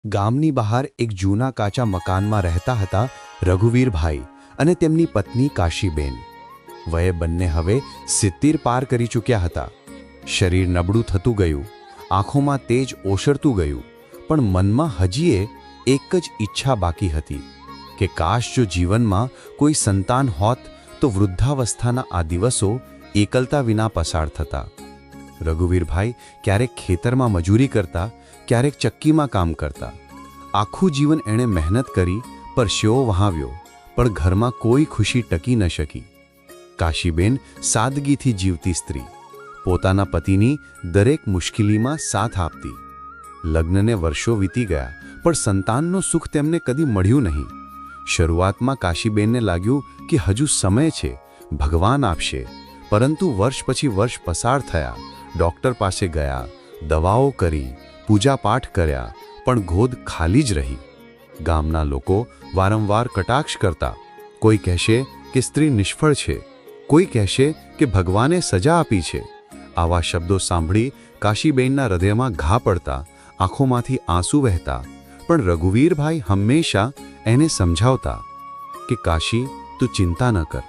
ગામની બહાર એક જૂના કાચા મકાનમાં રહેતા હતા રઘુવીરભાઈ અને તેમની પત્ની કાશીબેન. વયે બંને હવે 70 પાર કરી ચૂક્યા હતા. શરીર નબળું થતું ગયું, આંખોમાં તેજ ઓસરતું ગયું, પણ મનમાં હજીએ એક જ ઈચ્છા બાકી હતી કે કાશ જો જીવનમાં કોઈ સંતાન હોત તો વૃદ્ધાવસ્થાના આ દિવસો એકલતા વિના પસાર થતા. રઘુવીરભાઈ ક્યારેક ખેતરમાં મજૂરી કરતા, ક્યારેક ચક્કીમાં કામ કરતા. આખું જીવન એણે મહેનત કરી, પરસેવો વહાવ્યો, પણ ઘરમાં કોઈ ખુશી ટકી ન શકી. કાશીબેન સાદગીથી જીવતી સ્ત્રી, પોતાના પતિની દરેક મુશ્કેલીમાં સાથ આપતી. લગ્નને વર્ષો વીતી ગયા, પણ સંતાનનો સુખ તેમને કદી મળ્યું નહીં. શરૂઆતમાં કાશીબેનને લાગ્યું કે હજુ સમય છે, ભગવાન આપશે. પરંતુ વર્ષ પછી વર્ષ પસાર થયા. ડૉક્ટર પાસે ગયા, દવાઓ કરી, પૂજાપાઠ કર્યા, પણ ગોદ ખાલી જ રહી. ગામના લોકો વારંવાર કટાક્ષ કરતા. કોઈ કહેશે કે સ્ત્રી નિષ્ફળ છે, કોઈ કહેશે કે ભગવાને સજા આપી છે. આવા શબ્દો સાંભળી કાશીબેનના હૃદયમાં ઘા પડતા, આંખોમાંથી આંસુ વહેતા. પણ રઘુવીરભાઈ હંમેશા એને સમજાવતા કે કાશી, તું ચિંતા ન કર.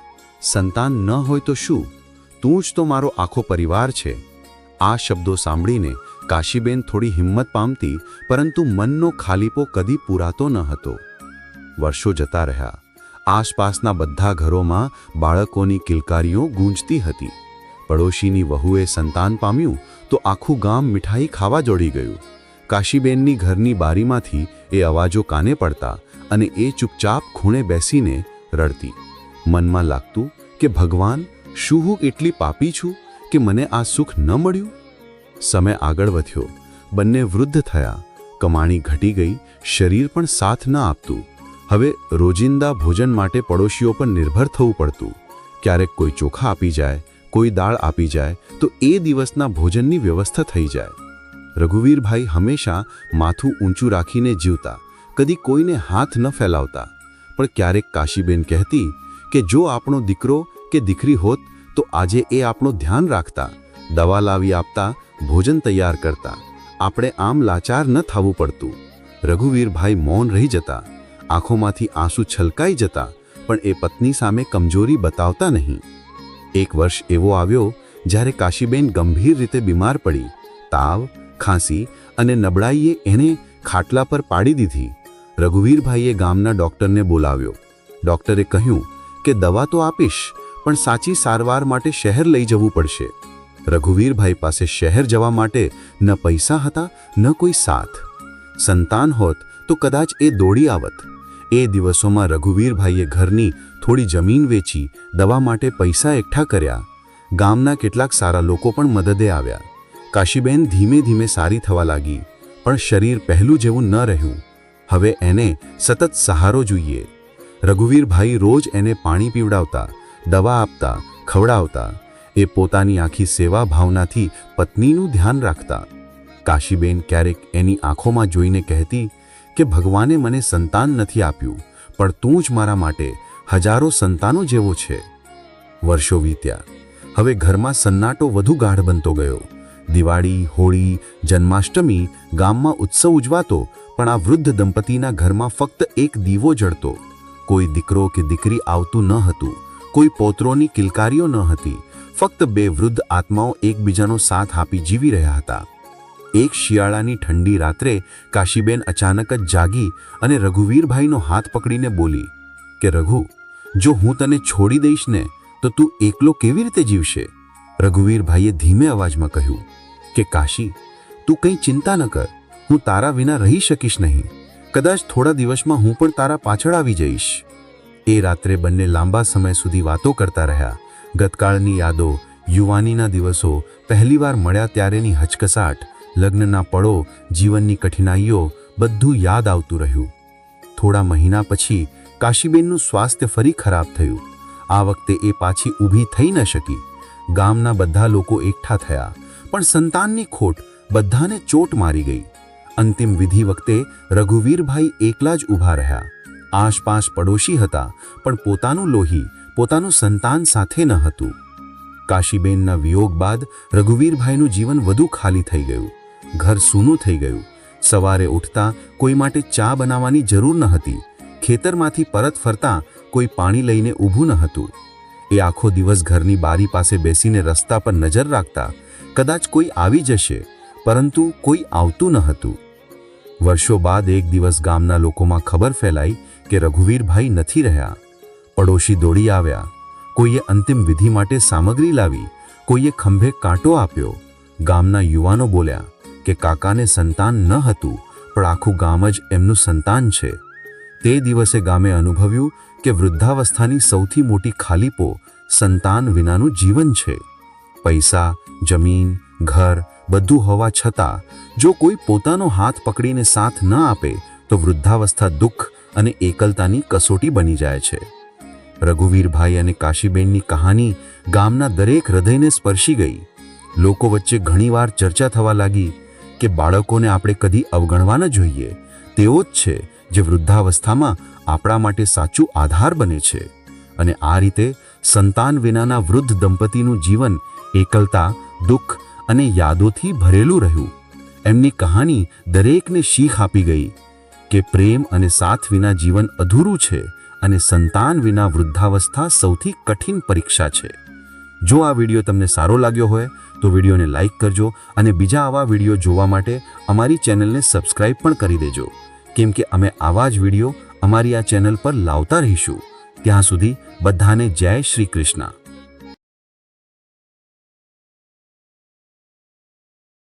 સંતાન ન હોય તો શું, તું જ તો મારો આખો પરિવાર છે. આ શબ્દો સાંભળીને કાશીબેન થોડી હિંમત પામતી, પરંતુ મનનો ખાલીપો કદી પૂરાતો ન હતો. વર્ષો જતા રહ્યા. આસપાસના બધા ઘરોમાં બાળકોની કિલકારીઓ ગૂંજતી હતી. પડોશીની વહુએ સંતાન પામ્યું તો આખું ગામ મીઠાઈ ખાવા જોડી ગયું. કાશીબેનની ઘરની બારીમાંથી એ અવાજો કાને પડતા અને એ ચૂપચાપ ખૂણે બેસીને રડતી. મનમાં લાગતું કે ભગવાન, શું હું એટલી પાપી છું કે મને આ સુખ ન મળ્યું? સમય આગળ વધ્યો. બંને વૃદ્ધ થયા, કમાણી ઘટી ગઈ, શરીર પણ સાથ ન આપતું. હવે રોજિંદા ભોજન માટે પડોશીઓ પર નિર્ભર થવું પડતું. ક્યારેક કોઈ ચોખા આપી જાય, કોઈ દાળ આપી જાય તો એ દિવસના ભોજનની વ્યવસ્થા થઈ જાય. રઘુવીરભાઈ હંમેશા માથું ઊંચું રાખીને જીવતા, કદી કોઈને હાથ ન ફેલાવતા. પણ ક્યારેક કાશીબેન કહેતી કે જો આપણો દીકરો કે દીકરી હોત તો આજે એ આપણું ધ્યાન રાખતા, દવા લાવી આપતા, ભોજન તૈયાર કરતા. આપણે આમ લાચાર ન થવું પડતું. રઘુવીરભાઈ મૌન રહી જતા, આંખોમાંથી આંસુ છલકાઈ જતા, પણ એ પત્ની સામે કમજોરી બતાવતા નહીં. એક વર્ષ એવો આવ્યો જ્યારે કાશીબેન ગંભીર રીતે બીમાર પડી. તાવ, ખાંસી અને નબળાઈએ એને ખાટલા પર પાડી દીધી. રઘુવીરભાઈએ ગામના ડૉક્ટરને બોલાવ્યો. ડૉક્ટરે કહ્યું કે દવા તો આપીશ, પણ સાચી સારવાર માટે શહેર લઈ જવું પડશે. રઘુવીરભાઈ પાસે શહેર જવા માટે ન પૈસા હતા, ન કોઈ સાથ. સંતાન હોત તો કદાચ એ દોડી આવત. એ દિવસોમાં રઘુવીરભાઈએ ઘરની થોડી જમીન વેચી દવા માટે પૈસા એકઠા કર્યા. ગામના કેટલાક સારા લોકો પણ મદદે આવ્યા. કાશીબેન ધીમે ધીમે સારી થવા લાગી, પણ શરીર પહેલું જેવું ન રહ્યું. હવે એને સતત સહારો જોઈએ. રઘુવીરભાઈ રોજ એને પાણી પીવડાવતા, દવા આપતા, ખવડાવતા. એ પોતાની આખી સેવા ભાવનાથી પત્નીનું ધ્યાન રાખતા. કાશીબેન ક્યારેક એની આંખોમાં જોઈને કહેતી કે ભગવાને મને સંતાન નથી આપ્યું, પણ તું જ મારા માટે હજારો સંતાનો જેવો છે. વર્ષો વીત્યા. હવે ઘરમાં સન્નાટો વધુ ગાઢ બનતો ગયો. દિવાળી, હોળી, જન્માષ્ટમી ગામમાં ઉત્સવ ઉજવાતો, પણ આ વૃદ્ધ દંપતીના ઘરમાં ફક્ત એક દીવો જળતો. કોઈ દીકરો કે દીકરી આવતું ન હતું, કોઈ પૌત્રોની કિલકારીઓ ન હતી. ફક્ત બે વૃદ્ધ આત્માઓ એકબીજાનો સાથ આપી જીવી રહ્યા હતા. એક શિયાળાની ઠંડી રાત્રે કાશીબેન અચાનક જ જાગી અને રઘુવીરભાઈનો હાથ પકડીને બોલી કે રઘુ, જો હું તને છોડી દઈશ ને તો તું એકલો કેવી રીતે જીવશે? રઘુવીરભાઈએ ધીમે અવાજમાં કહ્યું કે કાશી, તું કંઈ ચિંતા ન કર, હું તારા વિના રહી શકીશ નહીં. કદાચ થોડા દિવસમાં હું પણ તારા પાછળ આવી જઈશ. એ રાત્રે બંને લાંબા સમય સુધી વાતો કરતા રહ્યા. ગતકાળની યાદો, યુવાનીના દિવસો, પહેલીવાર મળ્યા ત્યારેની હચકસાટ, લગ્નના પળો, જીવનની કઠિનાઈઓ, બધું યાદ આવતું રહ્યું. થોડા મહિના પછી કાશીબેનનું સ્વાસ્થ્ય ફરી ખરાબ થયું. આ વખતે એ પાછી ઊભી થઈ ન શકી. ગામના બધા લોકો એકઠા થયા, પણ સંતાનની ખોટ બધાને ચોટ મારી ગઈ. અંતિમ વિધિ વખતે રઘુવીરભાઈ એકલા જ ઊભા રહ્યા. આસપાસ પડોશી હતા, પણ પોતાનું લોહી, પોતાનું સંતાન સાથે ન હતું. કાશીબેનના વિયોગ બાદ રઘુવીરભાઈનું જીવન વધુ ખાલી થઈ ગયું. ઘર સૂનું થઈ ગયું. સવારે ઉઠતા કોઈ માટે ચા બનાવવાની જરૂર ન હતી. ખેતરમાંથી પરત ફરતા કોઈ પાણી લઈને ઊભું ન હતું. એ આખો દિવસ ઘરની બારી પાસે બેસીને રસ્તા પર નજર રાખતા. કદાચ કોઈ આવી જશે, પરંતુ કોઈ આવતું ન હતું. વર્ષો બાદ એક દિવસ ગામના લોકોમાં ખબર ફેલાઈ કે રઘુવીરભાઈ નથી રહ્યા. પડોશી દોડી આવ્યા. કોઈએ અંતિમ વિધિ માટે સામગ્રી લાવી, કોઈએ ખંભે કાંટો આપ્યો. ગામના યુવાનો બોલ્યા કે કાકાને સંતાન ન હતું, પણ આખું ગામ જ એમનું સંતાન છે. તે દિવસે ગામે અનુભવ્યું કે વૃદ્ધાવસ્થાની સૌથી મોટી ખાલીપો સંતાન વિનાનું જીવન છે. પૈસા, જમીન, ઘર બધું હોવા છતાં જો કોઈ પોતાનો હાથ પકડીને સાથ ન આપે તો વૃદ્ધાવસ્થા દુઃખ અને એકલતાની કસોટી બની જાય છે. રઘુવીરભાઈ અને કાશીબેનની કહાની ગામના દરેક હૃદયને સ્પર્શી ગઈ. લોકો વચ્ચે ઘણીવાર ચર્ચા થવા લાગી કે બાળકોને આપણે કદી અવગણવા ન જોઈએ. તેઓ જ છે જે વૃદ્ધાવસ્થામાં આપણા માટે સાચું આધાર બને છે. અને આ રીતે સંતાન વિનાના વૃદ્ધ દંપતીનું જીવન એકલતા, દુઃખ અને યાદોથી ભરેલું રહ્યું. એમની કહાની દરેકને શીખ આપી ગઈ કે પ્રેમ અને સાથ વિના જીવન અધૂરું છે અને સંતાન વિના વૃદ્ધાવસ્થા સૌથી કઠિન પરીક્ષા છે. જો આ વિડીયો તમને સારો લાગ્યો હોય તો વિડીયોને લાઈક કરજો અને બીજા આવા વિડીયો જોવા માટે અમારી ચેનલને સબસ્ક્રાઇબ પણ કરી દેજો, કેમ કે અમે આવા જ વિડીયો અમારી આ ચેનલ પર લાવતા રહીશું. ત્યાં સુધી બધાને જય શ્રી કૃષ્ણ.